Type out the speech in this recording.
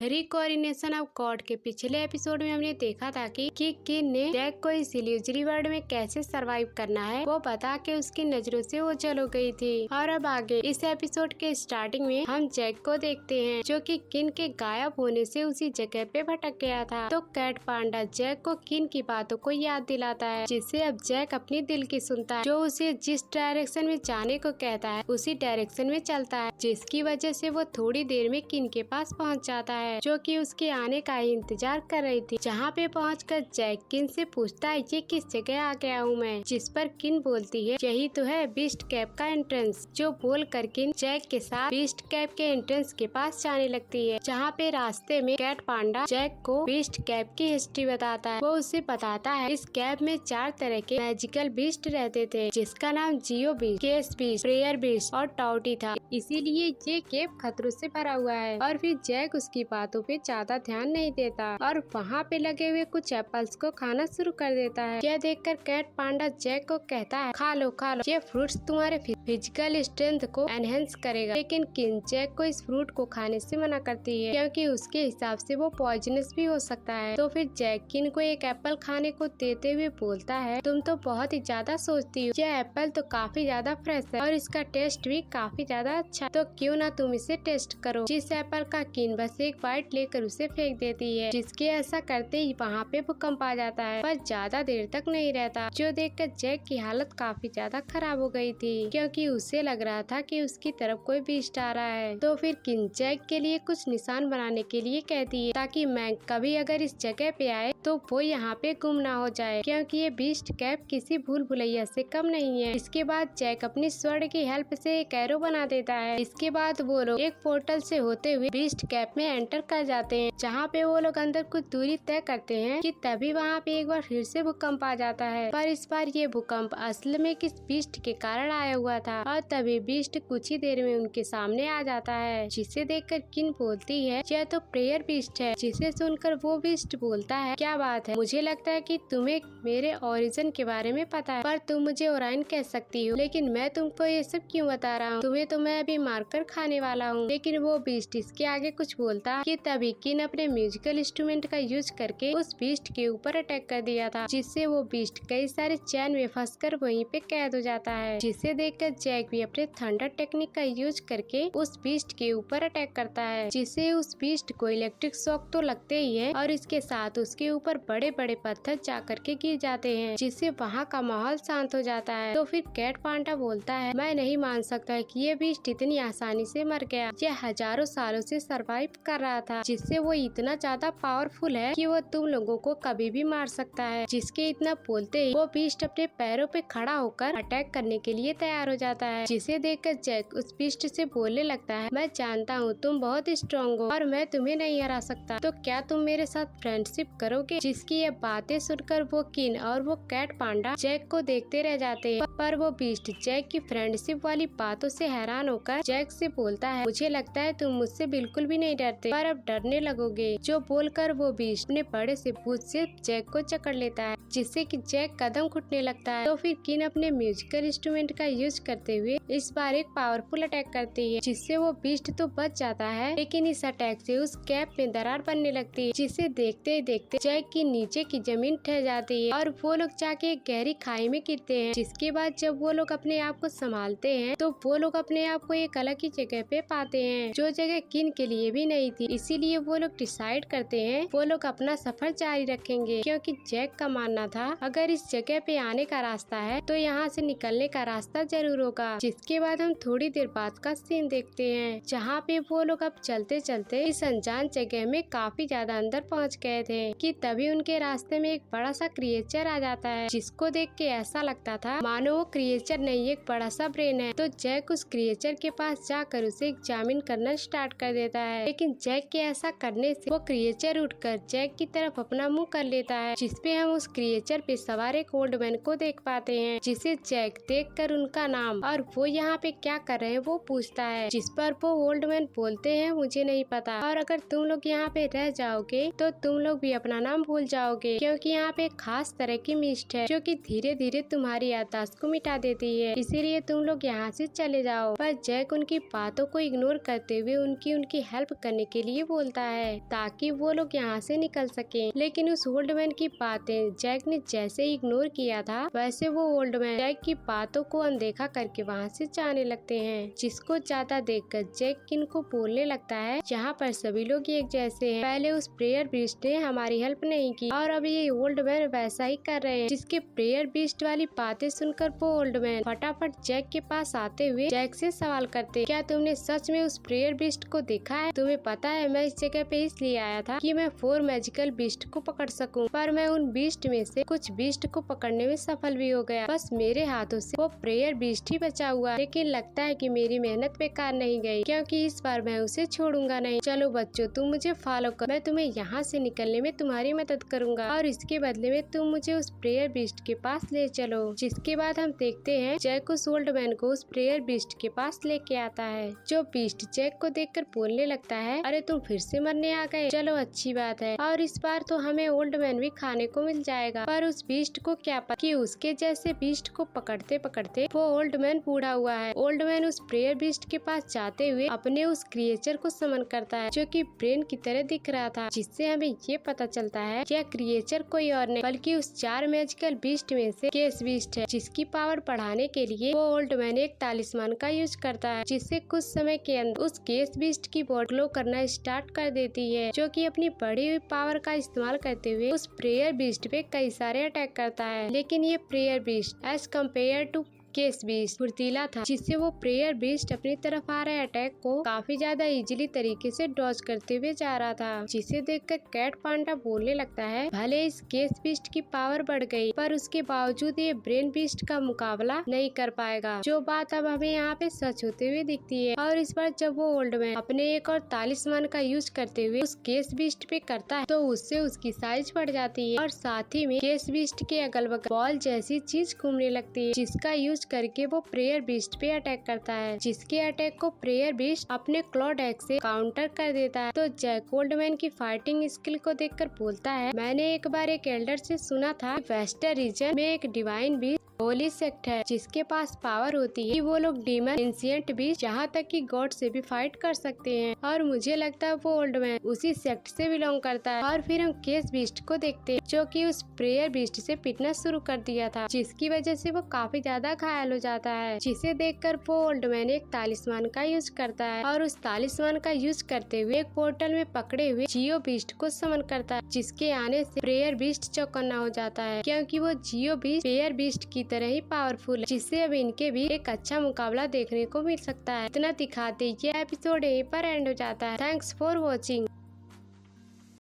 रिकॉर्डिनेशन of God के पिछले episode में हमने देखा था कि किन ने जैक को इस इल्यूजरी वर्ल्ड में कैसे सरवाइव करना है वो बता के उसकी नजरों से वो चलो गई थी। और अब आगे इस एपिसोड के स्टार्टिंग में हम जैक को देखते हैं जो कि किन के गायब होने से उसी जगह पे भटक गया था। तो कैट पांडा जैक को किन की बातों को याद दिलाता है जिससे अब जैक अपनी दिल की सुनता है, जो उसे जिस डायरेक्शन में जाने को कहता है उसी डायरेक्शन में चलता है, जिसकी वजह से वो थोड़ी देर में किन के पास पहुंच जाता है जो कि उसके आने का ही इंतजार कर रही थी। जहाँ पे पहुंचकर जैक किन से पूछता है ये किस जगह आ गया हूँ मैं, जिस पर किन बोलती है यही तो है बीस्ट कैप का एंट्रेंस, जो बोल कर किन जैक के साथ बीस्ट कैप के एंट्रेंस के पास जाने लगती है। जहाँ पे रास्ते में कैट पांडा जैक को बीस्ट कैप की हिस्ट्री बताता है। वो उसे बताता है इस कैप में 4 तरह के मैजिकल बीस्ट रहते थे जिसका नाम Geo beast, case beast, prayer beast और टाउटी था, इसीलिए ये केप खतरों से भरा हुआ है। और फिर जैक उसकी बातों पे ज्यादा ध्यान नहीं देता और वहाँ पे लगे हुए कुछ एप्पल्स को खाना शुरू कर देता है। यह देखकर कैट पांडा जैक को कहता है खा लो, ये फ्रूट्स तुम्हारे फिजिकल स्ट्रेंथ को एनहेंस करेगा। लेकिन किन जैक को इस फ्रूट को खाने से मना करती है क्योंकि उसके हिसाब से वो पॉइजनस भी हो सकता है। तो फिर जैक किन को एक एप्पल खाने को देते हुए बोलता है तुम तो बहुत ही ज्यादा सोचती हो, यह एप्पल तो काफी ज्यादा फ्रेश है और इसका टेस्ट भी काफी ज्यादा अच्छा, तो क्यों ना तुम इसे टेस्ट करो। जिस एप्पल का किन बस एक बाइट लेकर उसे फेंक देती है, जिसके ऐसा करते ही वहाँ पे भूकंप आ जाता है पर ज्यादा देर तक नहीं रहता, जो देखकर जैक की हालत काफी ज्यादा खराब हो गई थी क्योंकि उसे लग रहा था कि उसकी तरफ कोई बीस्ट आ रहा है। तो फिर किन जैक के लिए कुछ निशान बनाने के लिए कहती है ताकि मैं कभी अगर इस जगह पे आए तो वो यहाँ पे गुम ना हो जाए, क्योंकि ये बीस्ट कैप किसी भूल भुलैया से कम नहीं है। इसके बाद जैक अपनी स्वर्ण की हेल्प से एक एरो बना देता है। इसके बाद वो लोग एक पोर्टल से होते हुए बीस्ट कैप में एंटर कर जाते हैं, जहाँ पे वो लोग अंदर कुछ दूरी तय करते हैं कि तभी वहाँ पे एक बार फिर से भूकंप आ जाता है। पर इस बार ये भूकंप असल में किस बीस्ट के कारण आया हुआ था और तभी बीस्ट कुछ ही देर में उनके सामने आ जाता है, जिसे देखकर किन बोलती है यह तो प्रेयर बीस्ट है, जिसे सुनकर वो बीस्ट बोलता है क्या बात है, मुझे लगता है कि तुम्हें मेरे ओरिजिन के बारे में पता है पर तुम मुझे ओराइन कह सकती हो, लेकिन मैं तुमको ये सब क्यों बता रहा हूँ, तुम्हें तो मैं अभी मारकर खाने वाला हूँ। लेकिन वो बीस्ट इसके आगे कुछ बोलता कि तभी किन अपने म्यूजिकल इंस्ट्रूमेंट का यूज करके उस बीस्ट के ऊपर अटैक कर दिया था, जिससे वो बीस्ट कई सारे चैन में फंसकर वहीं पे कैद हो जाता है, जिसे देखकर जैक भी अपने थंडर टेक्निक का यूज करके उस बीस्ट के ऊपर अटैक करता है, जिससे उस बीस्ट को इलेक्ट्रिक शॉक तो लगते ही है और इसके साथ उसके ऊपर बड़े बड़े पत्थर जा करके गिर जाते हैं, जिससे वहाँ का माहौल शांत हो जाता है। तो फिर कैट पांडा बोलता है मैं नहीं मान सकता कि ये बीस्ट इतनी आसानी से मर गया, यह हजारों सालों से सरवाइव कर रहा था, जिससे वो इतना ज्यादा पावरफुल है कि वो तुम लोगों को कभी भी मार सकता है। जिसके इतना बोलते ही वो बीस्ट अपने पैरों पे खड़ा होकर अटैक करने के लिए तैयार हो जाता है, जिसे देखकर जैक उस बीस्ट से बोलने लगता है मैं जानता हूँ तुम बहुत स्ट्रॉन्ग हो और मैं तुम्हें नहीं हरा सकता, तो क्या तुम मेरे साथ फ्रेंडशिप करोगे। जिसकी ये बातें सुनकर वो किन और वो कैट पांडा जैक को देखते रह जाते हैं, पर वो बीस्ट जैक की फ्रेंडशिप वाली बातों से हैरान होकर जैक से बोलता है मुझे लगता है तुम मुझसे बिल्कुल भी नहीं डरते पर अब डरने लगोगे, जो बोलकर वो बीस्ट अपने बड़े से पूंछ से जैक को जकड़ लेता है, जिससे कि जैक कदम घुटने लगता है। तो फिर किन अपने म्यूजिकल इंस्ट्रूमेंट का यूज करते हुए इस बार एक पावरफुल अटैक करती है, जिससे वो बीस्ट तो बच जाता है लेकिन इस अटैक से उस कैप में दरार बनने लगती है, जिसे देखते ही देखते जैक की नीचे की जमीन ठह जाती है और वो लोग जाके एक गहरी खाई में गिरते हैं। जिसके बाद जब वो लोग अपने आप को संभालते हैं तो वो लोग अपने आप को एक अलग ही जगह पे पाते हैं, जो जगह किन के लिए भी नहीं थी। इसीलिए वो लोग डिसाइड करते हैं वो लोग अपना सफर जारी रखेंगे, क्योंकि जैक का मानना था अगर इस जगह पे आने का रास्ता है तो यहाँ से निकलने का रास्ता जरूर होगा। जिसके बाद हम थोड़ी देर बाद का सीन देखते हैं, जहाँ पे वो लोग अब चलते चलते इस अनजान जगह में काफी ज्यादा अंदर पहुँच गए थे कि तभी उनके रास्ते में एक बड़ा सा क्रिएचर आ जाता है, जिसको देख के ऐसा लगता था मानो वो क्रिएचर नहीं एक बड़ा सा ब्रेन है। तो जैक उस क्रिएचर के पास जाकर उसे एग्जामिन करना स्टार्ट कर देता है, लेकिन जैक के ऐसा करने से वो क्रिएचर उठकर जैक की तरफ अपना मुंह कर लेता है, जिसपे हम उस क्रिएचर पे सवार एक ओल्ड मैन को देख पाते हैं, जिसे जैक देखकर उनका नाम और वो यहाँ पे क्या कर रहे हैं वो पूछता है, जिस पर वो ओल्ड मैन बोलते हैं मुझे नहीं पता और अगर तुम लोग यहाँ पे रह जाओगे तो तुम लोग भी अपना नाम भूल जाओगे, क्योंकि यहाँ पे खास तरह की मिस्ट है जो कि धीरे धीरे तुम्हारी याददाश्त को मिटा देती है, इसीलिए तुम लोग यहाँ से चले जाओ। पर जैक उनकी बातों को इग्नोर करते हुए उनकी हेल्प करने के लिए बोलता है ताकि वो लोग यहाँ से निकल सके। लेकिन उस ओल्ड मैन की बातें जैक ने जैसे इग्नोर किया था, वैसे वो ओल्ड मैन जैक की बातों को अनदेखा करके वहाँ से जाने लगते हैं, जिसको ज्यादा देखकर जैक इनको बोलने लगता है यहाँ पर सभी लोग एक जैसे हैं। पहले उस प्रेयर बीस्ट ने हमारी हेल्प नहीं की और अब ये ओल्ड मैन वैसा ही कर रहे हैं। जिसके प्रेयर बीस्ट वाली बातें सुनकर वो ओल्ड मैन फटाफट जैक के पास आते हुए जैक से सवाल करते, क्या तुमने सच में उस प्रेयर बीस्ट को देखा है? तुम्हें पता है मैं इस जगह पे इसलिए आया था कि मैं 4 मैजिकल बीस्ट को पकड़ सकूं, पर मैं उन बीस्ट में से कुछ बीस्ट को पकड़ने में सफल भी हो गया। बस मेरे हाथों से वो प्रेयर बीस्ट ही बचा हुआ, लेकिन लगता है कि मेरी मेहनत बेकार नहीं गई, क्योंकि इस बार मैं उसे छोड़ूंगा नहीं। चलो बच्चों, तुम मुझे फॉलो करो, मैं तुम्हें यहाँ से निकलने में तुम्हारी मदद करूंगा और इसके बदले में तुम मुझे उस प्रेयर बीस्ट के पास ले चलो। जिसके बाद हम देखते हैं जैक उस ओल्ड मैन को उस प्रेयर बीस्ट के पास लेके आता है। जो बीस्ट जैक को देखकर बोलने लगता है, अरे तुम फिर से मरने आ गए, चलो अच्छी बात है, और इस बार तो हमें ओल्ड मैन भी खाने को मिल जाएगा। पर उस बीस्ट को क्या पता कि उसके जैसे बीस्ट को पकड़ते पकड़ते वो ओल्ड मैन बूढ़ा हुआ है। ओल्ड मैन उस प्रेयर बीस्ट के पास जाते हुए अपने उस क्रिएचर को समन करता है, जो कि ब्रेन की तरह दिख रहा था, जिससे हमें ये पता चलता है कि यह क्रिएचर कोई और नहीं बल्कि उस 4 मैजिकल बीस्ट में से केस बीस्ट है, जिसकी पावर बढ़ाने के लिए वो ओल्ड मैन एक तालिस्मान का यूज करता है, जिससे कुछ समय के अंदर उस केस बीस्ट की बॉडी ग्लो करना स्टार्ट कर देती है, जो कि अपनी बढ़ी हुई पावर का इस्तेमाल करते हुए उस प्रेयर बीस्ट पे कई सारे अटैक करता है। लेकिन ये prayer beast as compare to case beast फुर्तीला था, जिससे वो प्रेयर बीस्ट अपनी तरफ आ रहे अटैक को काफी ज्यादा इजीली तरीके से डॉज करते हुए जा रहा था, जिसे देखकर कैट पांडा बोलने लगता है, भले इस केस बीस्ट की पावर बढ़ गई पर उसके बावजूद ये ब्रेन बीस्ट का मुकाबला नहीं कर पाएगा। जो बात अब हमें यहाँ पे सच होते हुए दिखती है। और इस बार जब वो ओल्ड मैन अपने एक और तालिस्मान का यूज करते हुए उस केस बीस्ट पे करता है, तो उससे उसकी साइज बढ़ जाती है और साथ ही में केस बीस्ट के अगल बगल बॉल जैसी चीज घूमने लगती है, जिसका यूज करके वो प्रेयर बीस्ट पे अटैक करता है, जिसके अटैक को प्रेयर बीस्ट अपने क्लॉड एक्स से काउंटर कर देता है। तो जैक ओल्ड मैन की फाइटिंग स्किल को देखकर बोलता है, मैंने एक बार एक एल्डर से सुना था वेस्टर्न रीजन में एक डिवाइन बीस्ट होली सेक्ट है, जिसके पास पावर होती है कि वो लोग डीमन एंशिएंट बीस्ट यहाँ तक कि गॉड से भी फाइट कर सकते हैं। और मुझे लगता है वो ओल्ड मैन उसी सेक्ट से बिलोंग करता है। और फिर हम केस बीस्ट को देखते हैं, जो कि उस प्रेयर बीस्ट से पिटना शुरू कर दिया था, जिसकी वजह से वो काफी ज्यादा घायल हो जाता है, जिसे देखकर वो ओल्ड मैन एक तालिस्मान का यूज करता है और उस तालिस्मान का यूज करते हुए एक पोर्टल में पकड़े हुए जियो बीस्ट को समन करता है, जिसके आने से प्रेयर बीस्ट चौकन्ना हो जाता है, क्योंकि वो जियो बीस्ट प्रेयर बीस्ट की तरह ही पावरफुल है, जिससे अब इनके भी एक अच्छा मुकाबला देखने को मिल सकता है। इतना दिखाते ये एपिसोड यहीं पर एंड हो जाता है। Thanks for watching.